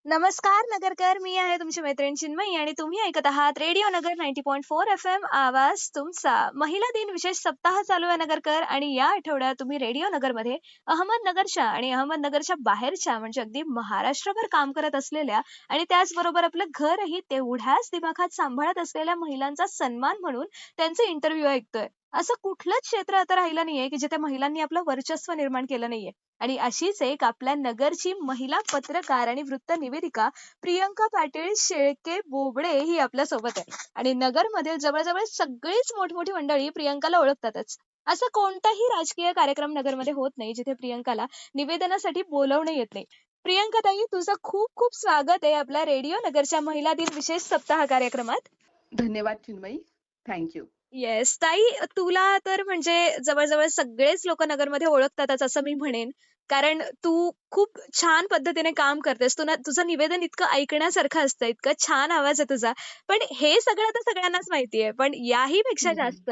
नमस्कार नगरकर, मी आहे तुमची मैत्रीण चिन्मयी आणि तुम्ही ऐकत आहात रेडिओ नगर 90.4 FM आवाज तुमचा. महिला दिन विशेष सप्ताह चालू आहे नगरकर आणि या आठवड्यात तुम्ही रेडिओ नगरमध्ये अहमदनगरच्या आणि अहमदनगरच्या बाहेरच्या म्हणजे अगदी महाराष्ट्रभर काम करत असलेल्या आणि त्याचबरोबर आपलं घरही तेवढ्याच दिमाखात सांभाळत असलेल्या महिलांचा सन्मान म्हणून त्यांचे इंटरव्ह्यू ऐकतोय. असं कुठलंच क्षेत्र आता राहिलं नाहीये की जिथे महिलांनी आपलं वर्चस्व निर्माण केलं नाहीये. आणि अशीच एक आपल्या नगरची महिला पत्रकार आणि वृत्त निवेदिका प्रियंका पाटील शेळके बोबडे ही आपल्या सोबत आहे. आणि नगरमधील जवळजवळ सगळीच मोठमोठी मंडळी प्रियंकाला ओळखतातच. असा कोणताही राजकीय कार्यक्रम नगरमध्ये होत नाही जिथे प्रियंकाला निवेदनासाठी बोलवणं येत नाही. प्रियंका ताई, तुझं खूप खूप स्वागत आहे आपल्या रेडिओ नगरच्या महिला दिन विशेष सप्ताह कार्यक्रमात. धन्यवाद चिन्मयी. Thank you. येस ताई, तुला तर म्हणजे जवळजवळ सगळेच लोक नगरमध्ये ओळखतातच असं मी म्हणेन. कारण तू खूप छान पद्धतीने काम करतेस. तुझं निवेदन इतकं ऐकण्यासारखं असतं, इतकं छान आवाज आहे तुझा. पण हे सगळं तर सगळ्यांनाच माहितीये. पण याही पेक्षा हम्म. जास्त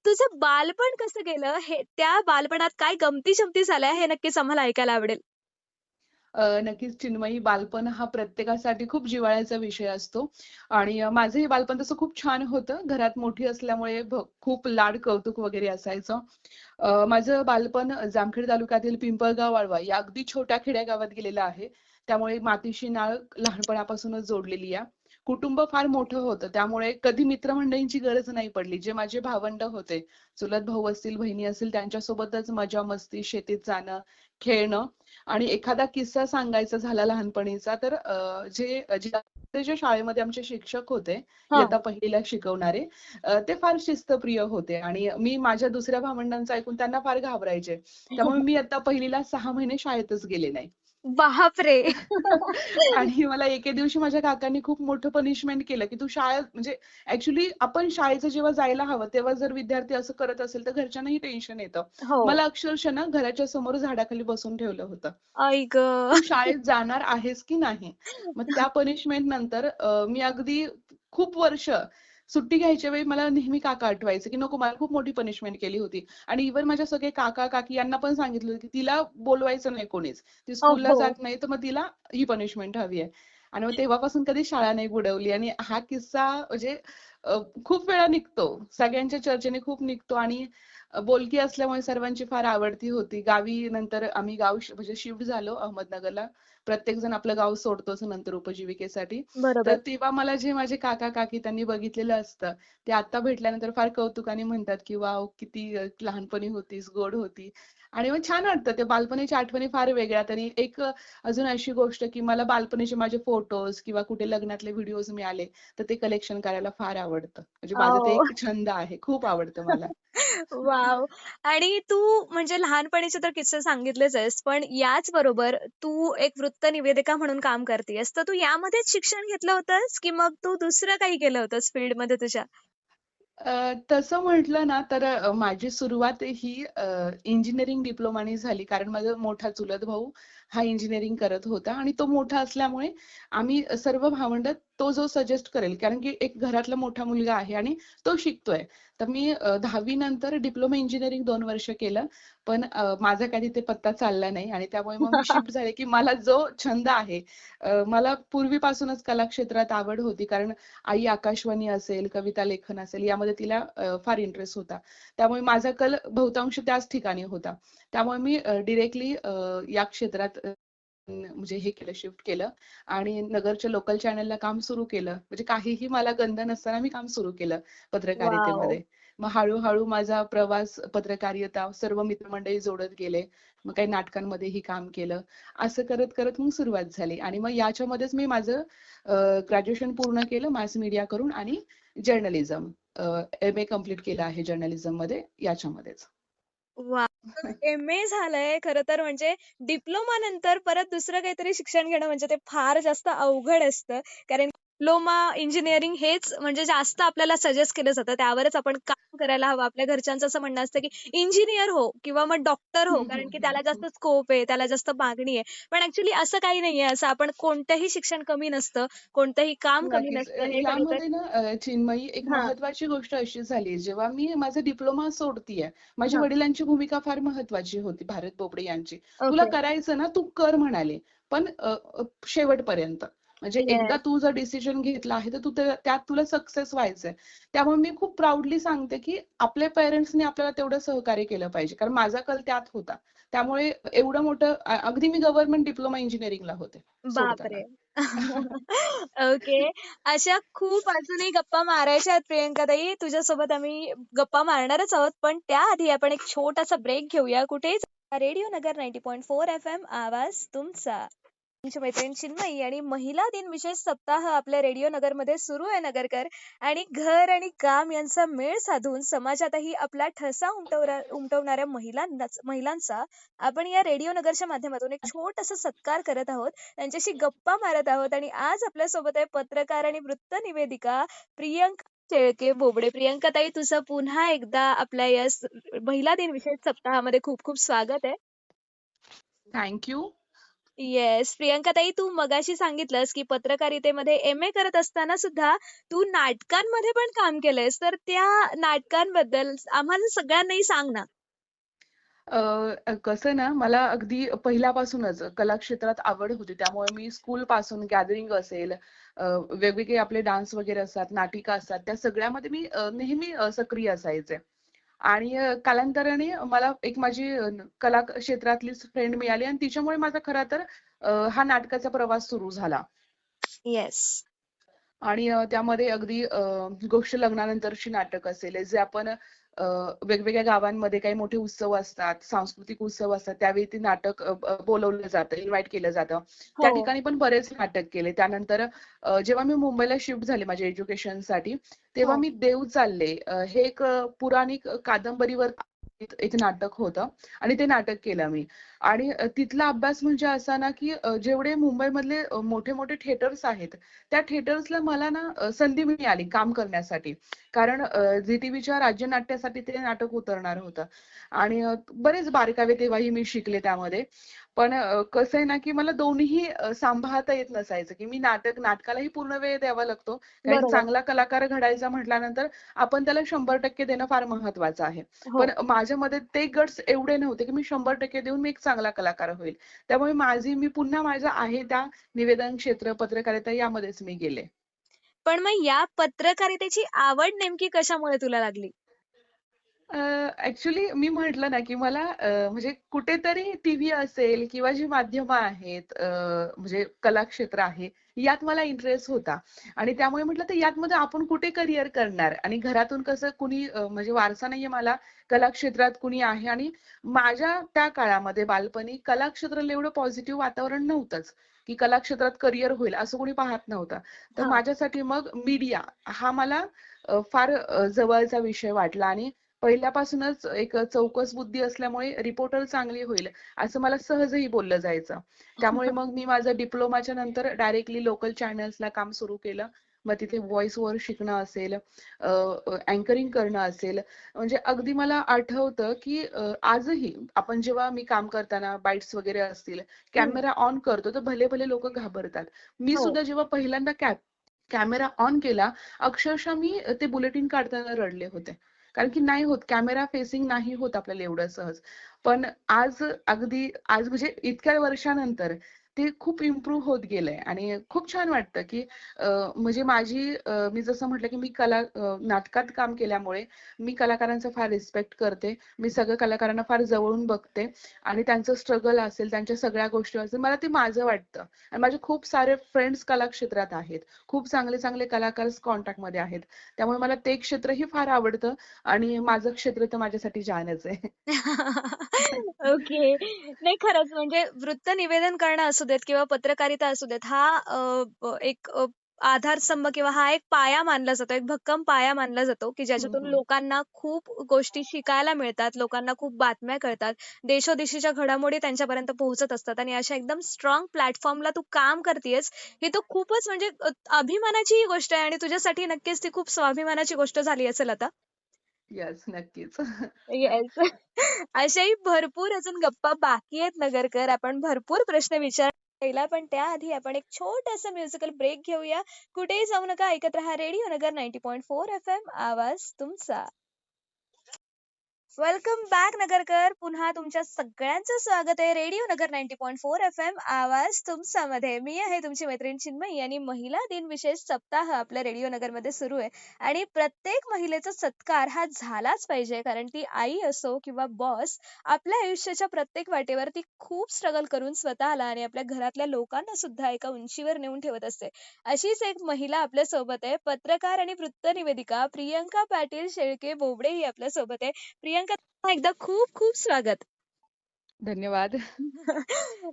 तुझं बालपण कसं गेलं, हे त्या बालपणात काय गमती-शमती झाल्या हे नक्कीच आम्हाला ऐकायला आवडेल. नक्कीच चिन्मयी, बालपण हा प्रत्येकासाठी खूप जिव्हाळ्याचा विषय असतो आणि माझंही बालपण तसं खूप छान होतं. घरात मोठी असल्यामुळे खूप लाड कौतुक वगैरे असायचं. माझं बालपण जामखेड तालुक्यातील पिंपळगाव वाळवा या अगदी छोट्या खेड्यागावात गेलेलं आहे. त्यामुळे मातीशी नाळ लहानपणापासूनच जोडलेली आहे. कुटुंब फार मोठं होतं, त्यामुळे कधी मित्रमंडळींची गरज नाही पडली. जे माझे भावंड होते, चुलत भाऊ असतील, बहिणी असतील, त्यांच्यासोबतच मजा मस्ती, शेतीत जाणं, खेळणं आणि एखादा किस्सा सांगायचा झाला लहानपणीचा तर जे शाळेमध्ये आमचे शिक्षक होते, हा. इयत्ता पहिलीला शिकवणारे, ते फार शिस्तप्रिय होते आणि मी माझ्या दुसऱ्या भावंडांचं ऐकून त्यांना फार घाबरायचे. त्यामुळे मी इयत्ता पहिलीला 6 महिने शाळेतच गेले नाही. बापरे! आणि मला एके दिवशी माझ्या काकांनी खूप मोठं पनिशमेंट केलं, की तू शाळेत म्हणजे ॲक्चुअली आपण शाळेचं जेव्हा जायला हवं, तेव्हा जर विद्यार्थी असं करत असेल, तर घरच्यांनाही टेन्शन येतं. हो. मला अक्षरशः ना घराच्या समोर झाडाखाली बसवून ठेवलं होतं. आई तू गं! शाळेत जाणार आहेस की नाही? मग त्या पनिशमेंट नंतर मी अगदी खूप वर्ष सुट्टी घ्यायच्या वेळी मला नेहमी काका आठवायचे, की नको मला खूप मोठी पनिशमेंट केली होती. आणि इव्हन माझे सगळे काका-काकी यांना पण सांगितलं, की तिला बोलवायचं नाही कोणीच. ती हो, स्कूलला हो. जात नाही, तर मग तिला ही पनिशमेंट हवी आहे. आणि मग तेव्हापासून कधी शाळा नाही बुडवली आणि हा किस्सा म्हणजे अ, खूप वेळा निघतो. सगळ्यांच्या चर्चेने खूप निघतो आणि बोलकी असल्यामुळे सर्वांची फार आवडती होती. गावी नंतर आम्ही म्हणजे शिफ्ट झालो अहमदनगरला. प्रत्येकजण आपलं गाव सोडतोच नंतर उपजीविकेसाठी. तर बरोबर. तेव्हा मला जे माझे काका-काकी त्यांनी बघितलेलं असतं, ते आता भेटल्यानंतर फार कौतुकाने म्हणतात, की "वॉव! किती लहानपणी होतीस, गोड होती." आणि मग छान वाटतं. ते बालपणीच्या आठवणी फार वेगळ्यात आणि एक अजून अशी गोष्ट, की मला बालपणीचे माझे फोटोज किंवा कुठे लग्नातले व्हिडिओज मिळाले, तर ते कलेक्शन करायला फार आवडतं. म्हणजे माझं ते हो. एक छंद आहे. खूप आवडतं मला. वॉव! आणि तू म्हणजे लहानपणीचे तर किस्से सांगितलेच आहेस, पण याच बरोबर तू एक वृत्त निवेदिका म्हणून काम करतीयेस. तर तू यामध्येच शिक्षण घेतलं होतंस, की मग तू दुसरं काही केलं होतंस फील्डमध्ये तुझ्या? तसं म्हटलं ना तर माझी सुरुवात ही इंजिनिअरिंग डिप्लोमानी झाली. कारण माझा मोठा चुलत भाऊ हा इंजिनिअरिंग करत होता आणि तो मोठा असल्यामुळे आम्ही सर्व भावंड तो जो सजेस्ट करेल कारण की एक घरातला मोठा मुलगा आहे आणि तो शिकतोय. तर मी 10वी नंतर डिप्लोमा इंजिनिअरिंग 2 वर्ष केलं. पण माझा काही तिथे पत्ता चालला नाही आणि त्यामुळे मग मी शिफ्ट झाले, की मला जो छंद आहे मला पूर्वीपासूनच कला क्षेत्रात आवड होती. कारण आई आकाशवाणी असेल, कविता लेखन असेल यामध्ये तिला फार इंटरेस्ट होता. त्यामुळे माझा कल बहुतांश त्याच ठिकाणी होता. त्यामुळे मी डायरेक्टली या क्षेत्रात म्हणजे हे केलं, शिफ्ट केलं आणि नगरच्या लोकल चॅनलला काम सुरू केलं. म्हणजे काहीही मला गंध नसताना मी काम सुरू केलं वॉव! पत्रकारितेमध्ये. मग हळू माझा प्रवास, पत्रकारिता सर्व मित्रमंडळी जोडत गेले. मग काही नाटकांमध्येही काम केलं. असं करत मग सुरुवात झाली आणि मग याच्यामध्येच मी माझं ग्रॅज्युएशन पूर्ण केलं मास मीडिया करून आणि जर्नलिझम एम-ए कंप्लीट केलं आहे जर्नलिझममध्ये याच्यामध्येच. वॉव! एम-ए झालंय खरं तर म्हणजे डिप्लोमा नंतर परत दुसरं काहीतरी शिक्षण घेणं म्हणजे ते फार जास्त अवघड असतं. कारण डिप्लोमा इंजिनिअरिंग हेच म्हणजे जास्त आपल्याला सजेस्ट केलं जातं. त्यावरच आपण काम करायला हवं. आपल्या घरच्यांचं असं म्हणणं असतं, की इंजिनिअर हो किंवा मग डॉक्टर हो, हं, कारण हं, की हं, त्याला हं. जास्त स्कोप आहे, त्याला जास्त मागणी आहे. पण ॲक्चुअली असं काही नाहीये. असं आपण कोणतंही शिक्षण कमी नसतं, कोणतंही काम कमी नक्कीच. नसतं हे खरं तर यामध्ये ना चिन्मयी एक हां, महत्त्वाची गोष्ट अशी झाली, जेव्हा मी माझा डिप्लोमा सोडतीये, माझ्या हां. वडिलांची भूमिका फार महत्त्वाची होती, भारत बोबडे यांची. "तुला ओके. करायचं ना, तू कर" म्हणाले. पण शेवटपर्यंत. म्हणजे एकदा येस. तू जर डिसिजन घेतला आहे, तर तू त्यात तुला सक्सेस व्हायचंय. त्यामुळे मी खूप प्राउडली सांगते, की आपल्या पेरेंट्सनी आपल्याला तेवढं सहकार्य केलं पाहिजे. कारण माझा कल त्यात होता. त्यामुळे एवढं मोठं अगदी मी गव्हर्नमेंट डिप्लोमा इंजिनिअरिंगला होते सोडताना. बापरे! ओके. अशा खूप अजूनही गप्पा मारायच्या आहेत प्रियंकाताई. तुझ्यासोबत आम्ही गप्पा मारणारच आहोत. पण त्याआधी आपण एक छोटासा ब्रेक घेऊया. कुठेही रेडिओ नगर 90.4 एफएम आवाज तुमचा. तुमची मैत्रीण चिन्मयी आणि महिला दिन विशेष सप्ताह आपल्या रेडिओ नगरमध्ये सुरू आहे नगरकर आणि घर आणि काम यांचा मेळ साधून समाजातही आपला ठसा उमटवणाऱ्या महिलांचा आपण या रेडिओ नगरच्या माध्यमातून एक छोटासा सत्कार करत आहोत. त्यांच्याशी गप्पा मारत आहोत आणि आज आपल्या सोबत आहे पत्रकार आणि वृत्त निवेदिका प्रियंका शेळके बोबडे. प्रियंका ताई, तुझं पुन्हा एकदा आपल्या या महिला दिन विशेष सप्ताहामध्ये खूप खूप स्वागत आहे. Thank you. येस. प्रियंकाताई, तू मगाशी सांगितलंस, की पत्रकारितेमध्ये एम-ए करत असताना सुद्धा तू नाटकांमध्ये पण काम केलंयस. तर त्या नाटकांबद्दल आम्हाला सगळ्यांनाही सांग ना? कसं ना, मला अगदी पहिल्यापासूनच कला क्षेत्रात आवड होती. त्यामुळे मी स्कूलपासून गॅदरिंग असेल, वेगवेगळे आपले डान्स वगैरे असतात, नाटिका असतात, त्या सगळ्यामध्ये मी नेहमी सक्रिय असायचे. आणि कालांतराने मला एक माझी कला क्षेत्रातलीच फ्रेंड मिळाली आणि तिच्यामुळे माझा खरा तर हा नाटकाचा प्रवास सुरू झाला. येस. आणि त्यामध्ये अगदी गोष्ट लग्नानंतरची नाटक असेल, जे आपण वेगवेगळ्या गावांमध्ये काही मोठे उत्सव असतात, सांस्कृतिक उत्सव असतात, त्यावेळी ते नाटक बोलावलं जातं, इन्व्हाईट केलं जातं. हो. त्या ठिकाणी पण बरेच नाटक केले. त्यानंतर जेव्हा मी मुंबईला शिफ्ट झाले माझ्या एज्युकेशनसाठी, तेव्हा हो. मी देव चालले हे एक पुराणिक कादंबरीवर आधारित एक नाटक होतं आणि ते नाटक केलं मी. आणि तिथला अभ्यास म्हणजे असा ना, की जेवढे मुंबईमधले मोठे-मोठे थिएटर्स आहेत, त्या थिएटर्सला मला ना संधी मिळाली काम करण्यासाठी. कारण झी टीव्हीच्या राज्य नाट्यासाठी ते नाटक उतरणार होतं आणि बरेच बारकावे तेव्हाही मी शिकले त्यामध्ये. पण कसं आहे ना, की मला दोन्हीही सांभाळता येत नसायचं, की मी नाटकालाही पूर्ण वेळ द्यावा लागतो. कारण एक बरोबर. चांगला कलाकार घडायचा म्हटल्यानंतर आपण त्याला 100% देणं फार महत्वाचं आहे. हो. पण माझ्यामध्ये ते गट्स एवढे नव्हते, की मी 100% देऊन मी एक चांगला कलाकार होईल. त्यामुळे मी पुन्हा माझं आहे त्या निवेदन क्षेत्र, पत्रकारिता यामध्येच मी गेले. पण मग या पत्रकारितेची आवड नेमकी कशामुळे तुला लागली? ॲक्चुअली मी म्हटलं ना, की मला म्हणजे कुठेतरी टीव्ही असेल किंवा जी माध्यमं आहेत म्हणजे कलाक्षेत्र आहे, यात मला इंटरेस्ट होता आणि त्यामुळे म्हटलं तर यामध्ये आपण कुठे करियर करणार आणि घरातून कसं कुणी म्हणजे वारसा नाहीये मला कलाक्षेत्रात कुणी आहे आणि माझ्या त्या काळामध्ये बालपणी कलाक्षेत्राला एवढं पॉझिटिव्ह वातावरण नव्हतंच, की कलाक्षेत्रात करियर होईल असं कोणी पाहत नव्हतं. तर हां. माझ्यासाठी मग मीडिया हा मला फार जवळचा विषय वाटला आणि पहिल्यापासूनच एक चौकस बुद्धी असल्यामुळे रिपोर्टर चांगली होईल, असं मला सहजही बोललं जायचं. त्यामुळे मग मी माझं डिप्लोमाच्या नंतर डायरेक्टली लोकल चॅनल्सला काम सुरू केलं. मग तिथे व्हॉईस ओव्हर शिकणं असेल, अँकरिंग करणं असेल, म्हणजे अगदी मला आठवतं, की आजही आपण जेव्हा मी काम करताना बाईट्स वगैरे असतील, हं. कॅमेरा ऑन करतो, तर भले-भले लोकं घाबरतात. मी हो. सुद्धा जेव्हा पहिल्यांदा कॅमेरा ऑन केला, अक्षरशः मी ते बुलेटिन काढताना रडले होते. कारण की नाही होत, कॅमेरा फेसिंग नाही होत आपल्याला एवढं सहज. पण आज म्हणजे इतक्या वर्षानंतर ते खूप इम्प्रूव्ह होत गेलंय आणि खूप छान वाटतं, की म्हणजे मी जसं म्हटलं, की मी नाटकात काम केल्यामुळे मी कलाकारांचा फार रिस्पेक्ट करते. मी सगळ्या कलाकारांना फार जवळून बघते आणि त्यांचं स्ट्रगल असेल, त्यांच्या सगळ्या गोष्टी असेल, मला ते माझं वाटतं. आणि माझे खूप सारे फ्रेंड्स कलाक्षेत्रात आहेत. खूप चांगले-चांगले कलाकार कॉन्टॅक्टमध्ये आहेत. त्यामुळे मला ते क्षेत्रही फार आवडतं आणि माझं क्षेत्र तर माझ्यासाठी जानच आहे. ओके. नाही खरंच म्हणजे वृत्त निवेदन करणं असू देत किंवा पत्रकारिता असू देत हा एक आधारस्तंभ किंवा हा एक पाया मानला जातो, एक भक्कम पाया मानला जातो, की हं, ज्याच्यातून हं. लोकांना खूप गोष्टी शिकायला मिळतात, लोकांना खूप बातम्या कळतात, देशोदेशीच्या घडामोडी त्यांच्यापर्यंत पोहोचत असतात आणि अशा एकदम स्ट्राँग प्लॅटफॉर्मला तू काम करतीयेस, ही तर खूपच म्हणजे अभिमानाची ही गोष्ट आहे आणि तुझ्यासाठी नक्कीच ती खूप स्वाभिमानाची गोष्ट झाली असेल आता. येस, नक्कीच. येस. अशाही भरपूर अजून गप्पा बाकी आहेत नगरकर. आपण भरपूर प्रश्न विचारला, पण त्याआधी आपण एक छोटासा म्युझिकल ब्रेक घेऊया. कुठेही जाऊ नका. ऐकत रहा रेडिओ नगर 90.4 एफएम आवाज तुमचा. Welcome back Nagarkar. पुन्हा तुमच्या सगळ्यांचं स्वागत आहे रेडिओ नगर 90.4 एफएम आवाज तुमचा मध्ये. मी आहे तुमची मैत्रीण चिन्मयी आणि महिला दिन विशेष सप्ताह आपल्या रेडिओ नगर मध्ये सुरू आहे. आणि प्रत्येक महिलेचा सत्कार हा झालाच पाहिजे, कारण ती आई असो किंवा बॉस, आपल्या आयुष्याच्या प्रत्येक वाटेवर ती खूप स्ट्रगल करून स्वतःला आणि आपल्या घरातल्या लोकांना सुद्धा एका उंचीवर नेऊन ठेवत असते. अशीच एक महिला आपल्या सोबत आहे. पत्रकार आणि वृत्तनिवेदिका प्रियंका पाटील शेळके बोबडे ही आपल्या सोबत आहे. प्रियंका, पुन्हा एकदा खूप खूप स्वागत. धन्यवाद.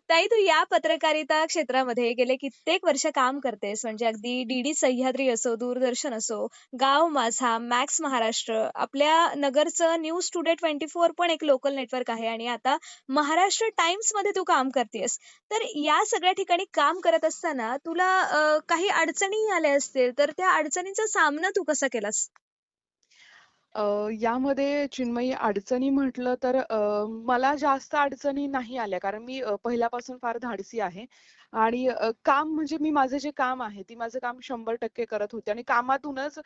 ताई, तू या पत्रकारिता क्षेत्रामध्ये गेले कित्येक वर्ष काम करतेस. म्हणजे अगदी डी सह्याद्री असो, दूरदर्शन असो, गाव माझा, मॅक्स महाराष्ट्र, आपल्या नगरचं न्यूज टुडे 24 पण एक लोकल नेटवर्क आहे आणि आता महाराष्ट्र टाइम्स मध्ये तू काम करतेस. तर या सगळ्या ठिकाणी काम करत असताना तुला काही अडचणी आल्या असतील, तर त्या अडचणींचा सामना तू कसा केलास? यामध्ये चिन्मयी अडचणी म्हटलं तर मला जास्त अडचणी नाही आल्या कारण मी पहिल्यापासून फार धाडसी आहे आणि काम म्हणजे मी माझं जे काम आहे ती माझं काम 100% करत होते आणि कामातूनच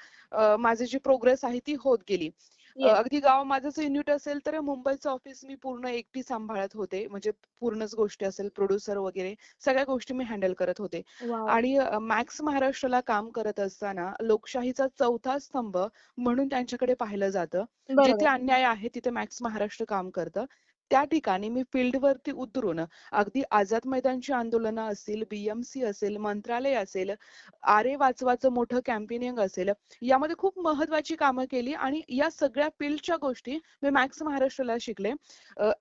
माझी जी प्रोग्रेस आहे ती होत गेली. येस. अगदी गाव माझंच युनिट असेल तर मुंबईचं ऑफिस मी पूर्ण एकटी सांभाळत होते. म्हणजे पूर्णच गोष्टी असेल प्रोड्युसर वगैरे सगळ्या गोष्टी मी हँडल करत होते. वाव. आणि मॅक्स महाराष्ट्राला काम करत असताना लोकशाहीचा चौथा स्तंभ म्हणून त्यांच्याकडे पाहिलं जातं. जिथे बरोबर. अन्याय आहे तिथे मॅक्स महाराष्ट्र काम करतं. त्या ठिकाणी मी फील्डवरती उतरून अगदी आझाद मैदानची आंदोलनं असतील, बीएमसी असेल, मंत्रालय असेल, आरे वाचवाचं मोठं कॅम्पेनिंग असेल, यामध्ये खूप महत्त्वाची कामं केली आणि या सगळ्या फील्डच्या गोष्टी मी मॅक्स महाराष्ट्राला शिकले.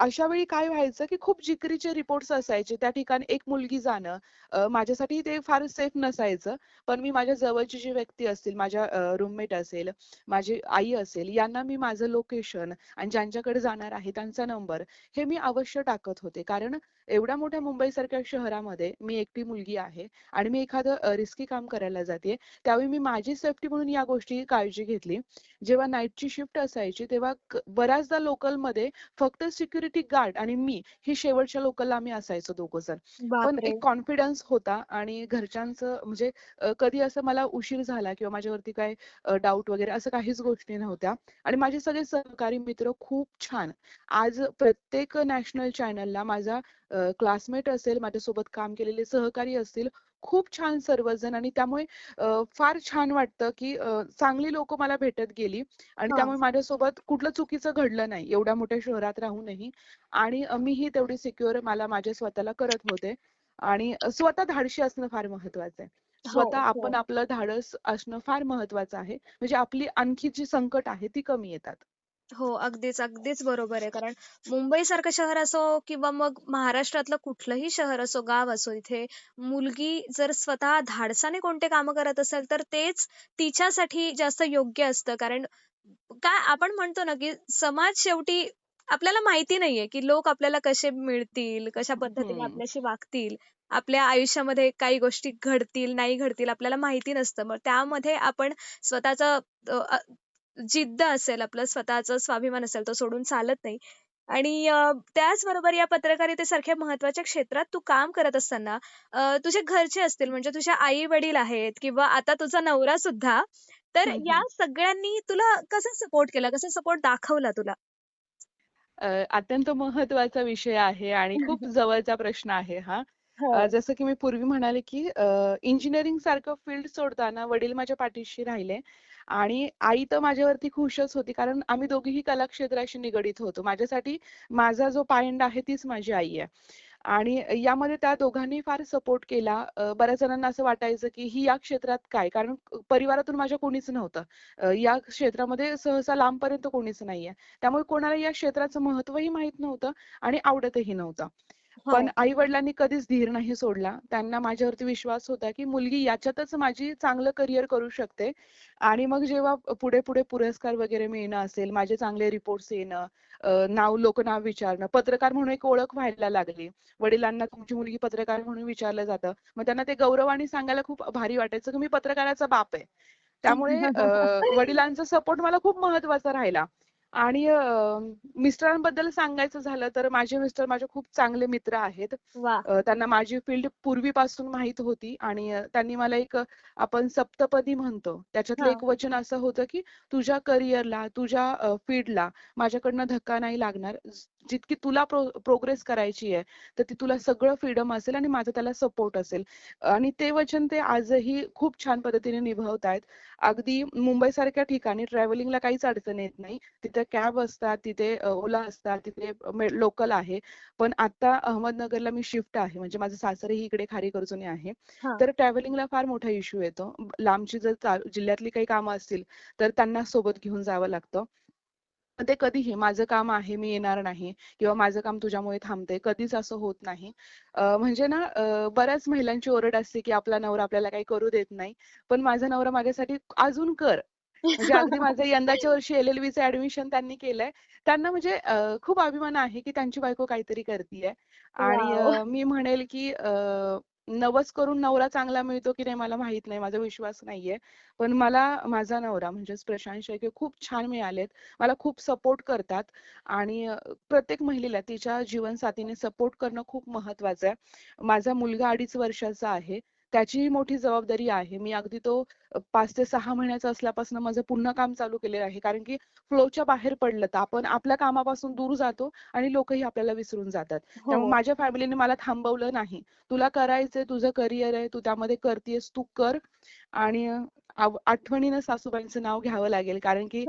अशा वेळी काय व्हायचं, की खूप जिकरीचे रिपोर्ट्स असायचे. त्या ठिकाणी एक मुलगी जाणं माझ्यासाठी ते फार सेफ नसायचं. पण मी माझ्या जवळची जी व्यक्ती असतील, माझ्या रूममेट असेल, माझी आई असेल, यांना मी माझं लोकेशन आणि ज्यांच्याकडे जाणार आहे त्यांचा नंबर हे मी अवश्य टाकत होते. कारण एवढ्या मोठ्या मुंबईसारख्या शहरामध्ये मी एकटी मुलगी आहे आणि मी एखादं रिस्की काम करायला जाते. त्यावेळी मी माझी सेफ्टी म्हणून या गोष्टी काळजी घेतली. जेव्हा नाईटची शिफ्ट असायची तेव्हा बऱ्याचदा लोकलमध्ये फक्त सिक्युरिटी गार्ड आणि मी ही शेवटच्या लोकलला आम्ही असायचो दोघं जण. पण एक बापरे. कॉन्फिडन्स होता आणि घरच्यांचं म्हणजे कधी असं मला उशीर झाला किंवा माझ्यावरती काय डाऊट वगैरे असं काहीच गोष्टी नव्हत्या आणि माझे सगळे सहकारी मित्र खूप छान. आज प्रत्येक नॅशनल चॅनलला माझा क्लासमेट असेल, माझ्यासोबत काम केलेले सहकारी असतील, खूप छान सर्वजण आणि त्यामुळे फार छान वाटतं, की चांगली लोकं मला भेटत गेली आणि हा. त्यामुळे माझ्यासोबत कुठलं चुकीचं घडलं नाही एवढ्या मोठ्या शहरात राहूनही आणि मीही तेवढी सिक्युअर मला माझ्या स्वतःला करत होते आणि स्वतः धाडशी असणं फार महत्वाचं आहे. हो, स्वतः हो. आपण आपलं धाडस असणं फार महत्वाचं आहे. म्हणजे आपली आणखी जी संकट आहे ती कमी येतात. हो, अगदीच, अगदीच बरोबर आहे. कारण मुंबईसारखं शहर असो किंवा मग महाराष्ट्रातलं कुठलंही शहर असो, गाव असो, इथे मुलगी जर स्वतः धाडसाने कोणते कामं करत असेल, तर तेच तिच्यासाठी जास्त योग्य असतं. कारण काय आपण म्हणतो ना, की समाज शेवटी आपल्याला माहिती नाहीये, की लोक आपल्याला कसे मिळतील, कशा पद्धतीने हं. आपल्याशी वागतील. आपल्या आयुष्यामध्ये काही गोष्टी घडतील, नाही घडतील आपल्याला माहिती नसतं. मग त्यामध्ये आपण स्वतःचं जिद्द असेल, आपलं स्वतःचा स्वाभिमान असेल, तो सोडून चालत नाही. आणि त्याचबरोबर या पत्रकारितेसारख्या महत्त्वाच्या क्षेत्रात तू काम करत असताना तुझे घरचे असतील, म्हणजे तुझे आई-वडील आहेत किंवा आता तुझा नवरा सुद्धा, तर हं, या हं. सगळ्यांनी तुला कसा सपोर्ट केला? कसा सपोर्ट दाखवला तुला? अत्यंत महत्त्वाचा विषय आहे आणि खूप जवळचा प्रश्न आहे हा. हो. जसं की मी पूर्वी म्हणाले, की इंजिनिअरिंग सारखं फील्ड सोडताना वडील माझ्या पाठीशी राहिले आणि आई तर माझ्यावरती खुशच होती. कारण आम्ही दोघीही कला क्षेत्राशी निगडीत होतो. माझ्यासाठी माझा जो पायंडा आहे तीच माझी आई आहे. आणि यामध्ये त्या दोघांनी फार सपोर्ट केला. बऱ्याच जणांना असं वाटायचं, की ही या क्षेत्रात काय? कारण परिवारातून माझ्या कोणीच नव्हतं. या क्षेत्रामध्ये सहसा लांबपर्यंत कोणीच नाहीये. त्यामुळे कोणाला या क्षेत्राचं महत्त्वही माहीत नव्हतं आणि आवडतही नव्हतं. पण हो. आई-वडिलांनी कधीच धीर नाही सोडला. त्यांना माझ्यावरती विश्वास होता, की मुलगी याच्यातच माझी चांगलं करियर करू शकते आणि मग जेव्हा पुढे-पुढे पुरस्कार वगैरे मिळणं असेल, माझे चांगले रिपोर्ट्स येणं, लोकं नाव विचारणं, पत्रकार म्हणून एक ओळख व्हायला लागली. वडिलांना तुमची मुलगी पत्रकार म्हणून विचारलं जातं. मग त्यांना ते गौरवाने सांगायला खूप भारी वाटायचं, की मी पत्रकाराचा बाप आहे. त्यामुळे वडिलांचा सपोर्ट मला खूप महत्त्वाचा राहिला. आणि मिस्टरांबद्दल सांगायचं झालं तर माझे मिस्टर माझे खूप चांगले मित्र आहेत. वाह! त्यांना माझी फील्ड पूर्वीपासून माहीत होती आणि त्यांनी मला एक आपण सप्तपदी म्हणतो, त्याच्यातलं हां. एक वचन असं होतं, की "तुझ्या करिअरला, तुझ्या फील्डला माझ्याकडनं धक्का नाही लागणार. जितकी तुला प्रोग्रेस करायची आहे, तर ती तुला सगळं फ्रीडम असेल आणि माझा त्याला सपोर्ट असेल." आणि ते वचन ते आजही खूप छान पद्धतीने निभावतायत. अगदी मुंबईसारख्या ठिकाणी ट्रॅव्हलिंगला काहीच अडचण येत नाही. तिथे कॅब असतात, तिथे ओला असतात, तिथे लोकल आहे. पण आता अहमदनगरला मी शिफ्ट आहे. म्हणजे माझं सासरही इकडे खारीकरजुने आहे. हां. तर ट्रॅव्हलिंगला फार मोठा इश्यू येतो. लांबची जर जिल्ह्यातली काही कामं असतील, तर त्यांना सोबत घेऊन जावं लागतं. पण ते कधीही माझं काम आहे, मी येणार नाही किंवा माझं काम तुझ्यामुळे थांबतंय, कधीच असं होत नाही. म्हणजे ना बऱ्याच महिलांची ओरड असते, की आपला नवरा आपल्याला काही करू देत नाही. पण माझा नवरा माझ्यासाठी अजून कर. म्हणजे अगदी माझं यंदाच्या वर्षी एल-एल-बीचं ॲडमिशन त्यांनी केलंय. त्यांना म्हणजे खूप अभिमान आहे, की त्यांची बायको काहीतरी करतीये आणि वॉव! मी म्हणेल, की नवस करून नवरा चांगला मिळतो की नाही मला माहीत नाही. माझा विश्वास नाहीये. पण मला माझा नवरा म्हणजेच प्रशांत शेळके खूप छान मिळालेत. मला खूप सपोर्ट करतात आणि प्रत्येक महिलेला तिच्या जीवनसाथीने सपोर्ट करणं खूप महत्त्वाचं आहे. माझा मुलगा 2.5 वर्षाचा आहे. त्याचीही मोठी जबाबदारी आहे. मी अगदी तो 5 ते 6 महिन्याचा असल्यापासून माझं पुन्हा काम चालू केलेलं आहे. कारण की फ्लोच्या बाहेर पडलं तर आपण आपल्या कामापासून दूर जातो आणि लोकही आपल्याला विसरून जातात. हो. त्यामुळे माझ्या फॅमिलीने मला थांबवलं नाही. तुला करायचंय, तुझं करियर आहे, तू त्यामध्ये करतीयेस, तू कर आणि आठवणीनं सासूबाईंचं नाव घ्यावं लागेल. कारण की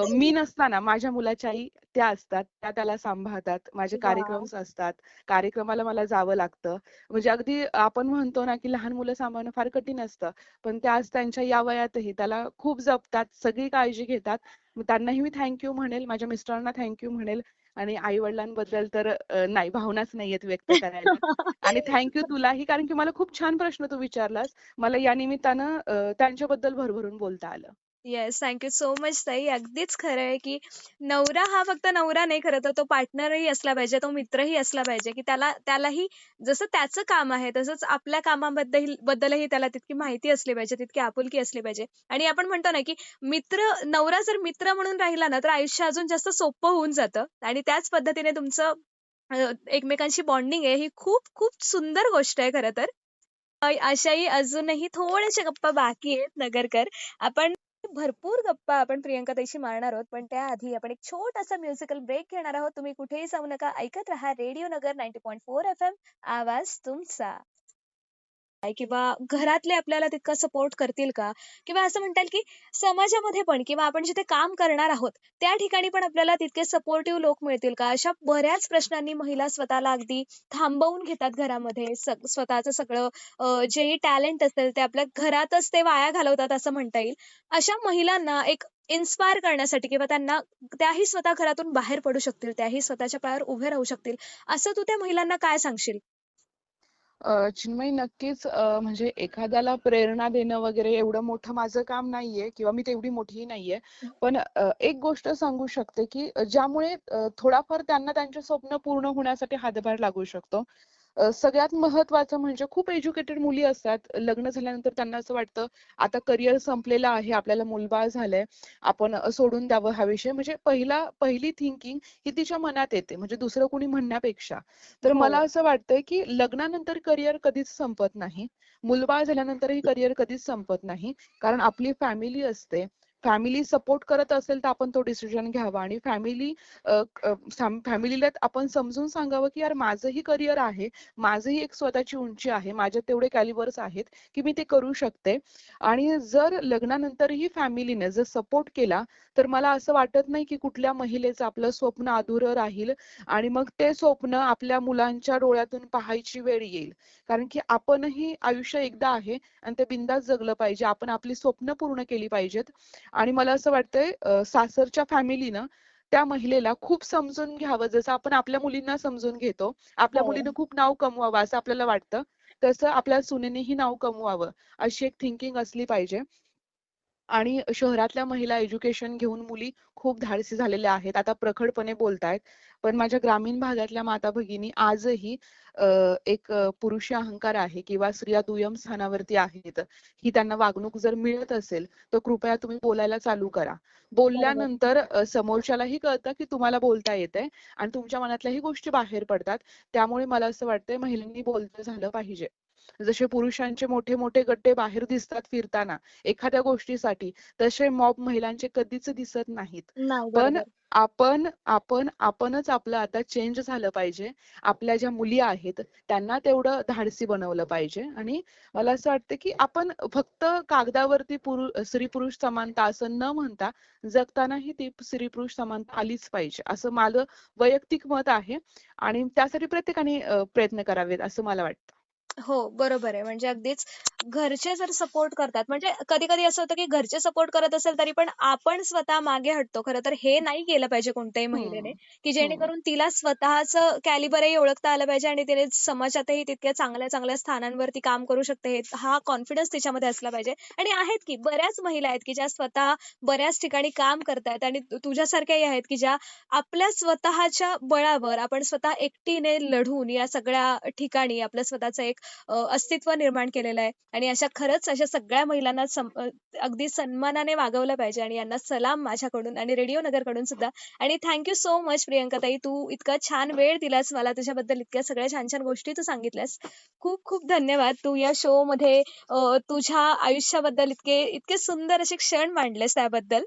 मी नसताना माझ्या मुलाच्या आई त्या असतात. त्या त्याला सांभाळतात. माझे वॉव! कार्यक्रम्स असतात. कार्यक्रमाला मला जावं लागतं. म्हणजे अगदी आपण म्हणतो ना, की लहान मुलं सांभाळणं फार कठीण असतं. पण त्या आज त्यांच्या या वयातही त्याला खूप जपतात, सगळी काळजी घेतात. मग त्यांनाही मी थँक यू म्हणेल, माझ्या मिस्टरांना थँक यू म्हणेल आणि आई-वडिलांबद्दल तर नाही भावनाच नाहीयेत व्यक्त करायला. आणि थँक यू तुलाही कारण की मला खूप छान प्रश्न तू विचारलास. मला या निमित्तानं त्यांच्याबद्दल भरभरून बोलता आलं. Yes, thank you so much ताई. अगदीच खरं आहे, की नवरा हा फक्त नवरा नाही, खरं तर तो पार्टनरही असला पाहिजे, तो मित्रही असला पाहिजे, की त्यालाही जसं त्याचं काम आहे, तसंच आपल्या बद्दलही त्याला तितकी माहिती असली पाहिजे, तितकी आपुलकी असली पाहिजे. आणि आपण म्हणतो ना, की नवरा जर मित्र म्हणून राहिला ना, तर आयुष्य अजून जास्त सोपं होऊन जातं. आणि त्याच पद्धतीने तुमचं एकमेकांशी बॉन्डिंग आहे, ही खूप खूप सुंदर गोष्ट आहे खरं तर. अशाही अजूनही थोड्याशा गप्पा बाकी आहेत नगरकर. आपण भरपूर गप्पा आपण प्रियंकाताईशी मारणार आहोत. पण त्याआधी आपण एक छोटासा म्युझिकल ब्रेक घेणार आहोत. तुम्ही कुठेही जाऊ नका. ऐकत रहा रेडिओ नगर 90.4 एफएम आवाज तुमचा. आहे किंवा घरातले आपल्याला तितका सपोर्ट करतील का? किंवा असं म्हणता येईल की समाजामध्ये पण किंवा आपण जिथे काम करणार आहोत, त्या ठिकाणी पण आपल्याला तितके सपोर्टिव्ह लोक मिळतील का? अशा बऱ्याच प्रश्नांनी महिला स्वतःला अगदी थांबवून घेतात घरामध्ये. स्वतःचं सगळं जेही टॅलेंट असेल ते आपल्या घरातच ते वाया घालवतात असं म्हणता येईल. अशा महिलांना एक इन्स्पायर करण्यासाठी किंवा त्याही स्वतः घरातून बाहेर पडू शकतील, त्याही स्वतःच्या पायावर उभे राहू शकतील, असं तू त्या महिलांना काय सांगशील? चिन्मयी नक्कीच म्हणजे एखाद्याला प्रेरणा देणं वगैरे एवढं मोठं माझं काम नाहीये किंवा मी तेवढी मोठीही नाहीये. पण एक गोष्ट सांगू शकते, की ज्यामुळे थोडाफार त्यांना त्यांचे स्वप्न पूर्ण होण्यासाठी हातभार लागू शकतो. सगळ्यात महत्त्वाचं म्हणजे खूप एज्युकेटेड मुली असतात. लग्न झाल्यानंतर त्यांना असं वाटतं, आता करिअर संपलेलं आहे, आपल्याला मूलबाळ झालंय, आपण सोडून द्यावं हा विषय. म्हणजे पहिली थिंकिंग ही तिच्या मनात येते, म्हणजे दुसरं कोणी म्हणण्यापेक्षा. तर हो. मला असं वाटतंय, की लग्नानंतर करिअर कधीच संपत नाही. मूलबाळ झाल्यानंतरही करिअर कधीच संपत नाही. कारण आपली फॅमिली असते. फॅमिली सपोर्ट करत असेल, तर आपण तो डिसिजन घ्यावा आणि फॅमिलीला आपण समजून सांगावं, की यार माझंही करिअर आहे. माझंही एक स्वतःची उंची आहे. माझ्यात तेवढे कॅलिबर्स आहेत, की मी ते करू शकते. आणि जर लग्नानंतरही फॅमिलीने जर सपोर्ट केला, तर मला असं वाटत नाही, की कुठल्या महिलेचं आपलं स्वप्न अधुरं राहील आणि मग ते स्वप्न आपल्या मुलांच्या डोळ्यातून पाहायची वेळ येईल. कारण की आपणही आयुष्य एकदा आहे आणि ते बिनधास्त जगलं पाहिजे. आपण आपली स्वप्न पूर्ण केली पाहिजेत आणि मला असं वाटतंय सासरच्या फॅमिलीनं त्या महिलेला खूप समजून घ्यावं. जसं आपण आपल्या मुलींना समजून घेतो. आपल्या हो. मुलीनं खूप नाव कमवावं असं आपल्याला वाटतं. तसं आपल्या सुनेनेही नाव कमवावं, अशी एक थिंकिंग असली पाहिजे. आणि शहरातल्या महिला एज्युकेशन घेऊन मुली खूप धाडसी झालेल्या आहेत. आता प्रखरपणे बोलतायत. पण माझ्या ग्रामीण भागातल्या माता-भगिनी आजही अ, एक पुरुषी अहंकार आहे किंवा स्त्रिया दुय्यम स्थानावरती आहेत. ही त्यांना वागणूक जर मिळत असेल, तर कृपया तुम्ही बोलायला चालू करा. बरोबर. बोलल्यानंतर समोरच्यालाही कळतं की तुम्हाला बोलता येतंय आणि तुमच्या मनातल्याही गोष्टी बाहेर पडतात. त्यामुळे मला असं वाटतंय महिलांनी बोलतं झालं पाहिजे. जसे पुरुषांचे मोठे मोठे गट्टे बाहेर दिसतात फिरताना एखाद्या गोष्टीसाठी, तसे मॉब महिलांचे कधीच दिसत नाहीत. नाही, पण बरोबर. आपणच आपलं आता चेंज झालं पाहिजे. आपल्या ज्या मुली आहेत त्यांना तेवढं धाडसी बनवलं पाहिजे आणि मला असं वाटतं की आपण फक्त कागदावरती स्त्री-पुरुष समानता असं न म्हणता जगतानाही ती स्त्री-पुरुष समानता आलीच पाहिजे, असं माझं वैयक्तिक मत आहे आणि त्यासाठी प्रत्येकाने प्रयत्न करावेत असं मला वाटतं. हो, बरोबर आहे. म्हणजे अगदीच घरचे जर सपोर्ट करतात म्हणजे कधी-कधी असं होतं, की घरचे सपोर्ट करत असेल तरी पण आपण स्वतः मागे हटतो. खरं तर हे नाही केलं पाहिजे कोणत्याही महिलेने, हं, की हं. जेणेकरून तिला स्वतःचं कॅलिबरही ओळखता आलं पाहिजे आणि तिने समाजातही तितक्या चांगल्या-चांगल्या स्थानांवरती काम करू शकते हा कॉन्फिडन्स तिच्यामध्ये असला पाहिजे. आणि आहेत की बऱ्याच महिला आहेत, की ज्या स्वतः बऱ्याच ठिकाणी काम करतायत आणि तुझ्यासारख्याही आहेत, की ज्या आपल्या स्वतःच्या बळावर आपण स्वतः एकटीने लढून या सगळ्या ठिकाणी आपलं स्वतःचं एक अस्तित्व निर्माण केलेलं आहे आणि खरंच अशा सगळ्या महिलांना अगदी सन्मानाने वागवलं पाहिजे आणि यांना सलाम माझ्याकडून आणि रेडिओ नगरकडून सुद्धा. आणि थँक सो मच प्रियंका ताई, तू इतका छान वेळ दिलास मला, तुझ्याबद्दल इतक्या सगळ्या छान छान गोष्टी तू सांगितल्यास. खूप खूप धन्यवाद. तू या शो मध्ये तुझ्या आयुष्याबद्दल इतके इतके सुंदर असे क्षण मांडलेस त्याबद्दल.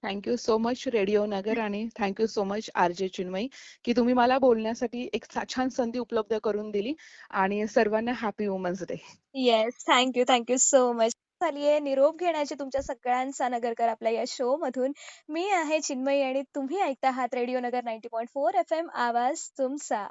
थँक सो मच रेडिओ नगर आणि थँक सो मच आर-जे चिन्मयी, की तुम्ही मला बोलण्यासाठी एक छान संधी उपलब्ध करून दिली आणि सर्वांना happy women's day. Yes. Thank you so much. झालीये निरोप घेण्याची तुमच्या सगळ्यांचा नगरकर आपल्या या शो मधून. मी आहे चिन्मयी आणि तुम्ही ऐकता आहात रेडिओ नगर 90.4 FM आवाज तुमचा.